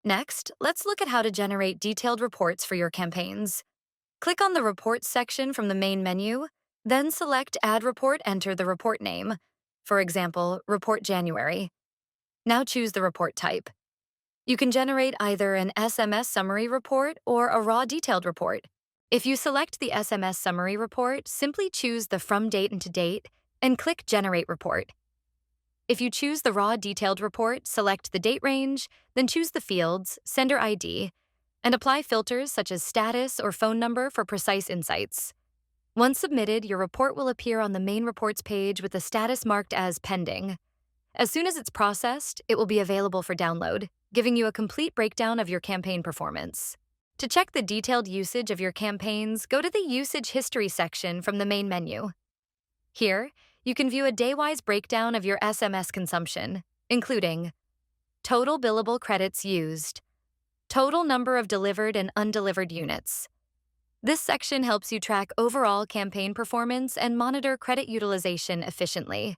Next, let's look at how to generate detailed reports for your campaigns. Click on the Reports section from the main menu, then select Add Report, enter the report name. For example, Report January. Now choose the report type. You can generate either an SMS Summary report or a raw detailed report. If you select the SMS Summary report, simply choose the From Date and to Date and click Generate Report. If you choose the raw detailed report, select the date range, then choose the fields, sender ID, and apply filters such as status or phone number for precise insights. Once submitted, your report will appear on the main reports page with the status marked as pending. As soon as it's processed, it will be available for download, giving you a complete breakdown of your campaign performance. To check the detailed usage of your campaigns, go to the Usage History section from the main menu. Here, you can view a day-wise breakdown of your SMS consumption, including total billable credits used, total number of delivered and undelivered units. This section helps you track overall campaign performance and monitor credit utilization efficiently.